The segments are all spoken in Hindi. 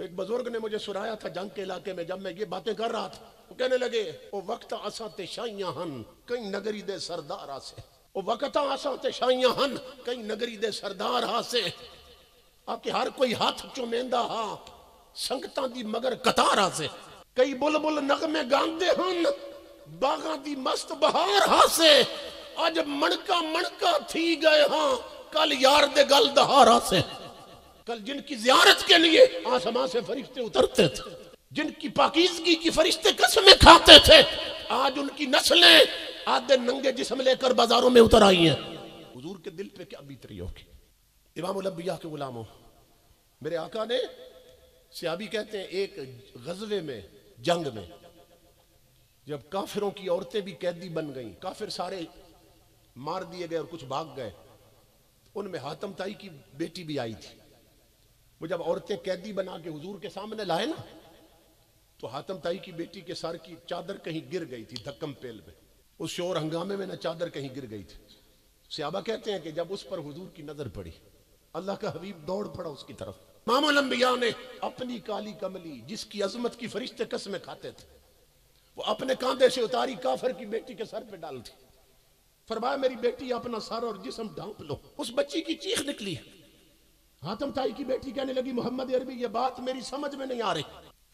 एक बुजुर्ग ने मुझे सुनाया था जंग के इलाके में, जब मैं ये बातें कर रहा था, वो कहने लगे ओ वक्त आसा ते शाइयां हन कई नगरी दे सरदार आसे, ओ वक्त आसा ते शाइयां हन कई नगरी दे सरदार आसे, आके हर कोई हाथ चुमेंदा हा संगतां दी मगर कतार आसे, कई बुलबुल नगमे गांदे हन बागां दी मस्त बहार हासे, आज मणका मणका थी गए हाँ कल यार दे गल दहार आसे। कल जिनकी जियारत के लिए आसमां से फरिश्ते उतरते थे, जिनकी पाकीज़गी की फरिश्ते कसमें खाते थे, आज उनकी नस्लें आधे नंगे जिस्म लेकर बाजारों में उतर आई हैं। हुजूर के दिल पे क्या बीत रही होगी। इमामुल अंबिया के गुलामों, मेरे आका ने, सहाबी कहते हैं, एक गज़वे में, जंग में, जब काफिरों की औरतें भी कैदी बन गईं, काफिर सारे मार दिए गए और कुछ भाग गए, उनमें हातम ताई की बेटी भी आई थी। वो जब औरतें कैदी बना के हुजूर के सामने लाए ना, तो हातम ताई की बेटी के सर की चादर कहीं गिर गई थी धक्कम पेल में, उस शोर हंगामे में ना चादर कहीं गिर गई थी। सहाबा कहते हैं कि जब उस पर हुजूर की नजर पड़ी, अल्लाह का हबीब दौड़ पड़ा उसकी तरफ। इमामुल अंबिया ने अपनी काली कमली, जिसकी अजमत की फरिश्ते कसमें खाते थे, वो अपने कांधे से उतारी, काफिर की बेटी के सर पे डाल दी। फरमाया मेरी बेटी अपना सर और जिस्म ढांप लो। उस बच्ची की चीख निकली। हातम ताई की बेटी कहने लगी मोहम्मद अरबी ये बात मेरी समझ में नहीं आ रही,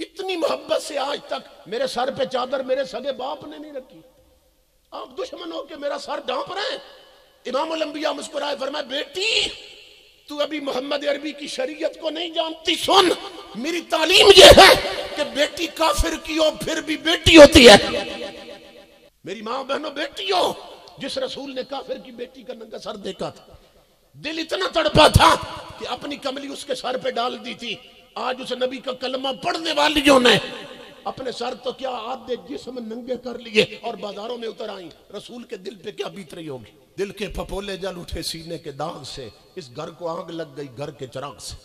इतनी मोहब्बत से आज तक मेरे सर पे चादर मेरे सगे बाप ने नहीं रखी, आप दुश्मन हो के मेरा सर ढांप रहे हैं। इमामुल अंबिया मुस्कुराए, फरमाया बेटी तू अभी मोहम्मद अरबी की शरीयत को नहीं जानती, सुन मेरी तालीम ये है कि बेटी काफिर की हो फिर भी बेटी होती है। मेरी माँ बहनों बेटियों, जिस रसूल ने काफिर की बेटी का नंगा सर देखा था, दिल इतना तड़पा था कि अपनी कमली उसके सर पे डाल दी थी। आज उस नबी का कलमा पढ़ने वालियों ने अपने सर तो क्या आधे जिस्म नंगे कर लिए और बाजारों में उतर आई। रसूल के दिल पे क्या बीत रही होगी। दिल के फपोले जल उठे सीने के दाग से, इस घर को आग लग गई घर के चिराग से।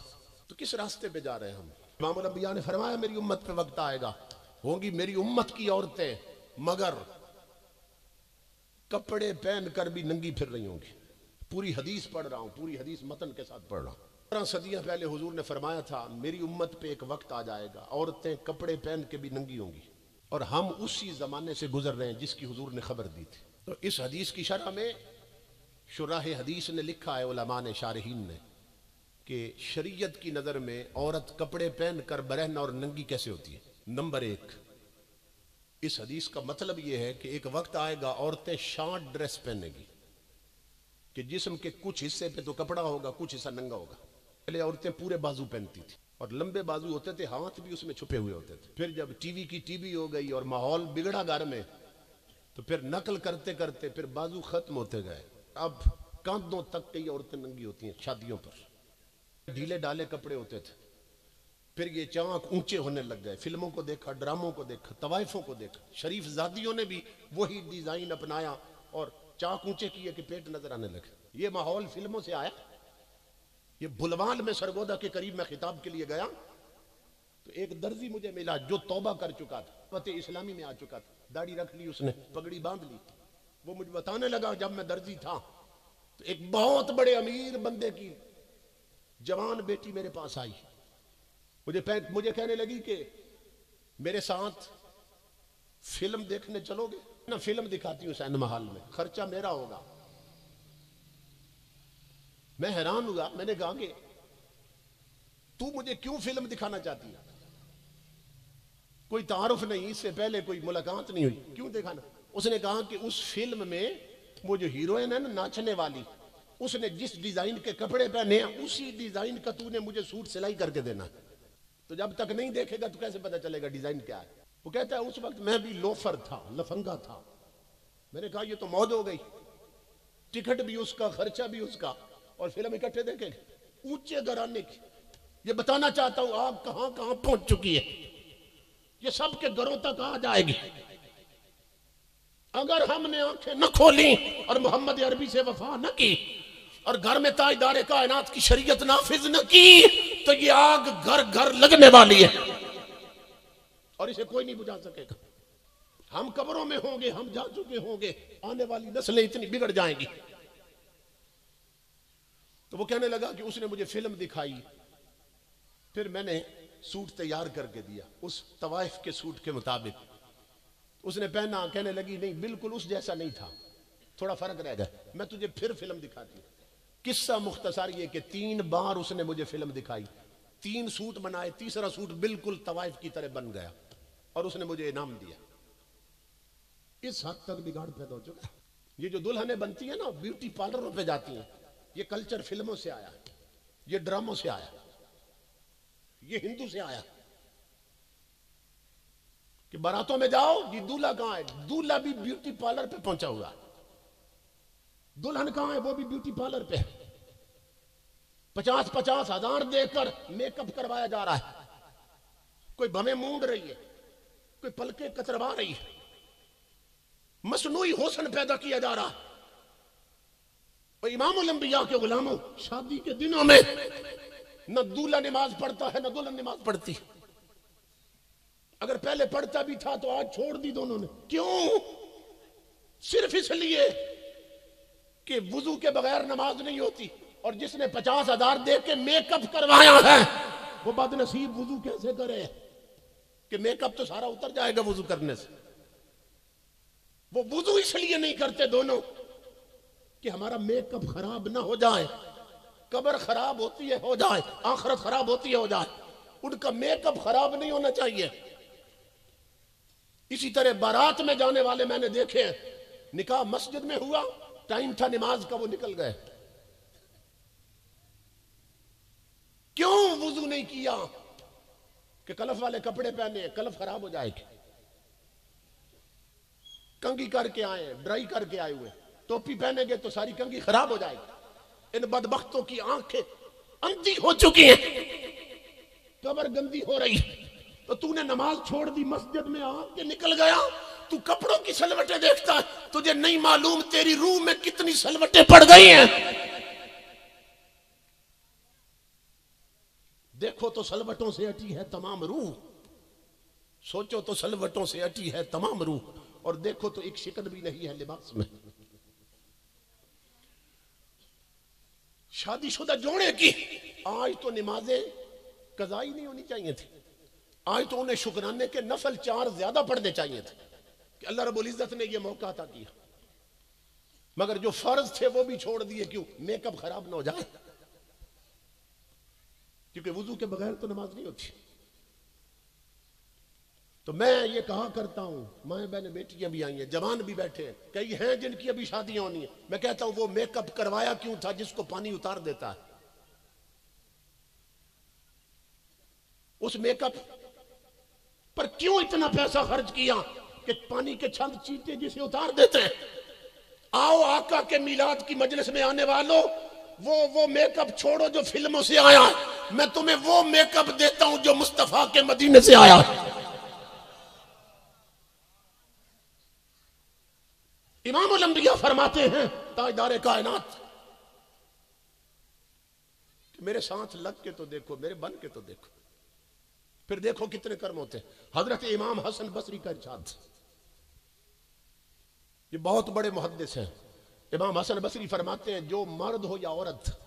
तो किस रास्ते पे जा रहे हैं हम। इमामुल अंबिया ने फरमाया मेरी उम्मत पे वक्त आएगा, होंगी मेरी उम्मत की औरतें मगर कपड़े पहन कर भी नंगी फिर रही होंगी। पूरी हदीस पढ़ रहा हूं, पूरी हदीस मतन के साथ पढ़ रहा हूं। 15 सदियां पहले हुजूर ने फरमाया था मेरी उम्मत पे एक वक्त आ जाएगा औरतें कपड़े पहन के भी नंगी होंगी, और हम उसी जमाने से गुजर रहे हैं जिसकी हुजूर ने खबर दी थी। तो इस हदीस की शरह में शुराह हदीस ने लिखा है, उलमा ने, शारहीन ने, कि शरीयत की नजर में औरत कपड़े पहन कर बरहन और नंगी कैसे होती है। नंबर 1, इस हदीस का मतलब यह है कि एक वक्त आएगा औरतें शॉर्ट ड्रेस पहनेगी कि जिस्म के कुछ हिस्से पे तो कपड़ा होगा, कुछ हिस्सा नंगा होगा। पहले औरतें पूरे बाजू पहनती थी और लंबे बाजू होते थे, हाथ भी उसमें छुपे हुए होते थे। फिर जब टीवी की टीवी हो गई और माहौल बिगड़ा घर में, तो फिर नकल करते करते फिर बाजू खत्म होते गए। अब कांधों तक कई औरतें नंगी होती हैं शादियों पर, ढीले डाले कपड़े होते थे। फिर ये चाक ऊंचे होने लग गए। फिल्मों को देखा, ड्रामों को देखा, तवाइफों को देखा, शरीफ जादियों ने भी वही डिजाइन अपनाया और चाक ऊंचे किए कि पेट नजर आने लगे। ये माहौल फिल्मों से आया। ये बुलवान में सरगोदा के करीब मैं खिताब के लिए गया तो एक दर्जी मुझे मिला जो तौबा कर चुका था, फते इस्लामी में आ चुका था, दाढ़ी रख ली उसने, पगड़ी बांध ली। वो मुझे बताने लगा जब मैं दर्जी था तो एक बहुत बड़े अमीर बंदे की जवान बेटी मेरे पास आई, मुझे कहने लगी कि मेरे साथ फिल्म देखने चलोगे ना। फिल्म दिखाती हूं सिनेमा हॉल में, खर्चा मेरा होगा। मैं हैरान हुआ, मैंने कहा कि तू मुझे क्यों फिल्म दिखाना चाहती है, कोई तारुफ नहीं, इससे पहले कोई मुलाकात नहीं हुई, क्यों दिखाना। उसने कहा कि उस फिल्म में वो जो हीरोइन है ना नाचने वाली, उसने जिस डिजाइन के कपड़े पहने हैं उसी डिजाइन का तूने मुझे सूट सिलाई करके देना। तो जब तक नहीं देखेगा तो कैसे पता चलेगा डिजाइन क्या है। वो कहता है उस वक्त मैं भी लोफर था, लफंगा था। मैंने कहा ये तो मौज हो गई, टिकट भी उसका, खर्चा भी उसका, और फिल्म इकट्ठे देखेंगे। ऊंचे घराने की। ये बताना चाहता हूं आग कहां कहां पहुंच चुकी है, ये सबके घरों तक आ जाएगी अगर हमने आंखें न खोली और मोहम्मद अरबी से वफा न की और घर में ताजदार कायनात की शरीयत नाफिज न की, तो ये आग घर घर लगने वाली है और इसे कोई नहीं बुझा सकेगा। हम कब्रों में होंगे, हम जा चुके होंगे, आने वाली नस्लें इतनी बिगड़ जाएंगी। तो वो कहने लगा कि उसने मुझे फिल्म दिखाई, फिर मैंने सूट तैयार करके दिया उस तवाइफ के सूट के मुताबिक। उसने पहना, कहने लगी नहीं बिल्कुल उस जैसा नहीं था, थोड़ा फर्क रह गया, मैं तुझे फिर फिल्म दिखाती हूँ। किस्सा मुख्तसर ये कि 3 बार उसने मुझे फिल्म दिखाई, 3 सूट बनाए, तीसरा सूट बिल्कुल तवाइफ की तरह बन गया और उसने मुझे इनाम दिया। इस हद तक बिगाड़ पैदा हो चुका। ये जो दुल्हनें बनती है ना, ब्यूटी पार्लरों पे जाती हैं, ये कल्चर फिल्मों से आया, ये ड्रामों से आया, ये हिंदू से आया कि बारातों में जाओ जी दूल्हा कहां है, दूल्हा भी ब्यूटी पार्लर पे पहुंचा हुआ, दुल्हन कहां है वो भी ब्यूटी पार्लर पे, 50-50 हजार देकर मेकअप करवाया जा रहा है। कोई भवें मूंड रही है, कोई पलके कतरवा रही है, मसनूई हुस्न पैदा किया जा रहा है। और इमामुल अंबिया के गुलामों, शादी के दिनों में न दूल्हा नमाज पढ़ता है न दुल्हन नमाज पढ़ती। अगर पहले पढ़ता भी था तो आज छोड़ दी दोनों ने। क्यों? सिर्फ इसलिए कि वुजू के बगैर नमाज नहीं होती, और जिसने 50,000 दे के मेकअप करवाया है वो बदनसीब वुजू कैसे करे कि मेकअप तो सारा उतर जाएगा वुजू करने से। वो वुजू इसलिए नहीं करते दोनों कि हमारा मेकअप खराब ना हो जाए, कब्र खराब होती है हो जाए, आखिरत खराब होती है हो जाए, उनका मेकअप खराब नहीं होना चाहिए। इसी तरह बारात में जाने वाले मैंने देखे, निकाह मस्जिद में हुआ, टाइम था नमाज का, वो निकल गए। क्यों वुजू नहीं किया? कि कलफ वाले कपड़े पहने, कलफ खराब हो जाएगी। कंघी करके आए, ड्राई करके आए हुए, टोपी पहनेंगे तो सारी कंघी खराब हो जाएगी। इन बदबख्तों की आंखें अंधी हो चुकी हैं, कब्र गंदी हो रही, तो तूने नमाज छोड़ दी, मस्जिद में आके निकल गया, तू कपड़ों की सलवटें देखता है, तुझे नहीं मालूम तेरी रूह में कितनी सलवटें पड़ गई हैं। देखो तो सलवटों से अटी है तमाम रूह, सोचो तो सलवटों से अटी है तमाम रूह, और देखो तो एक शिकन भी नहीं है लिबास में। शादीशुदा जोड़े की आज तो नमाजें कज़ाई नहीं होनी चाहिए थी, आज तो उन्हें शुक्राने के नफल 4 ज्यादा पढ़ने चाहिए थे कि अल्लाह रब्बुल इज्जत ने यह मौका अता किया। मगर जो फर्ज थे वो भी छोड़ दिए। क्यों? मेकअप खराब ना हो जाए, क्योंकि वुजू के बगैर तो नमाज नहीं होती। तो मैं ये कहा करता हूं, माए बहने बेटियां भी आई हैं, जवान भी बैठे हैं, कई हैं जिनकी अभी शादियां होनी है, मैं कहता हूं वो मेकअप करवाया क्यों था जिसको पानी उतार देता है? उस मेकअप पर क्यों इतना पैसा खर्च किया कि पानी के छंद चीटे जिसे उतार देते हैं? आओ आका के मिलाद की मजलिस में आने वालों, वो मेकअप छोड़ो जो फिल्मों से आया, मैं तुम्हें वो मेकअप देता हूं जो मुस्तफा के मदीने से आया। इमामुल अंबिया फरमाते हैं, ताजदार कायनात, मेरे साथ लग के तो देखो, मेरे बन के तो देखो, फिर देखो कितने कर्म होते हैं। हजरत इमाम हसन बसरी का इरशाद, ये बहुत बड़े मुहद्दिस हैं। इमाम हसन बसरी फरमाते हैं, जो मर्द हो या औरत,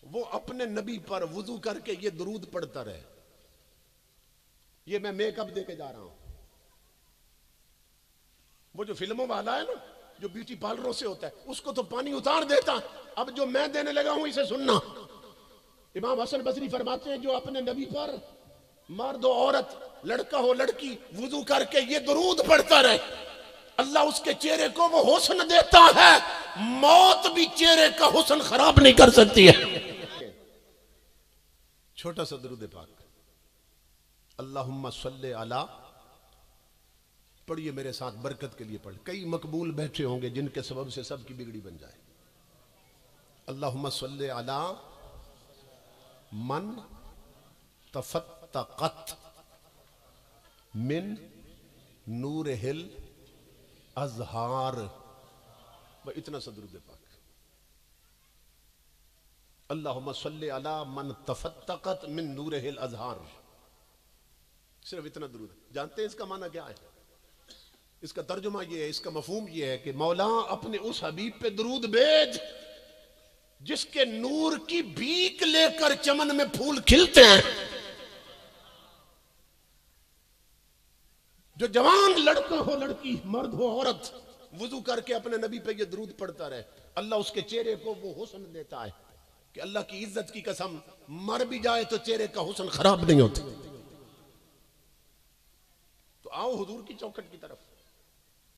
वो अपने नबी पर वुजू करके ये दुरूद पढ़ता रहे। ये मैं मेकअप दे के जा रहा हूं, वो जो फिल्मों वाला है ना, जो ब्यूटी पार्लरों से होता है, उसको तो पानी उतार देता। अब जो मैं देने लगा हूं इसे सुनना। इमाम हसन बसरी फरमाते हैं, जो अपने नबी पर मर्द हो औरत, लड़का हो लड़की, वुजू करके ये दुरूद पढ़ता रहे, अल्लाह उसके चेहरे को वो हुस्न देता है, मौत भी चेहरे का हुस्न खराब नहीं कर सकती है। छोटा सा दुरूद पाक, अल्लाहुम्मा सल्ले अला, पढ़िए मेरे साथ, बरकत के लिए पढ़। कई मकबूल बैठे होंगे जिनके सबब से सबकी बिगड़ी बन जाए। अल्लाहुम्मा सल्ले अला मन तफत्तक़त मिन नूर हिल अज़हार। इतना सा दुरूद पाक, अल्लाहुम्मा सल्ले अला मन तफत्तक़त मिन नूर हिल अज़हार। सिर्फ इतना दुरूद। जानते हैं इसका माना क्या है? इसका तर्जुमा ये है, इसका मफहूम ये है कि मौला अपने उस हबीब पे दुरूद भेज जिसके नूर की भीख लेकर चमन में फूल खिलते हैं। जो जवान लड़का हो लड़की, मर्द हो औरत, वुजू करके अपने नबी पे ये दरूद पढ़ता रहे, अल्लाह उसके चेहरे को वो हुस्न देता है कि अल्लाह की इज्जत की कसम, मर भी जाए तो चेहरे का हुस्न खराब नहीं होता। तो आओ हुजूर की चौखट की तरफ।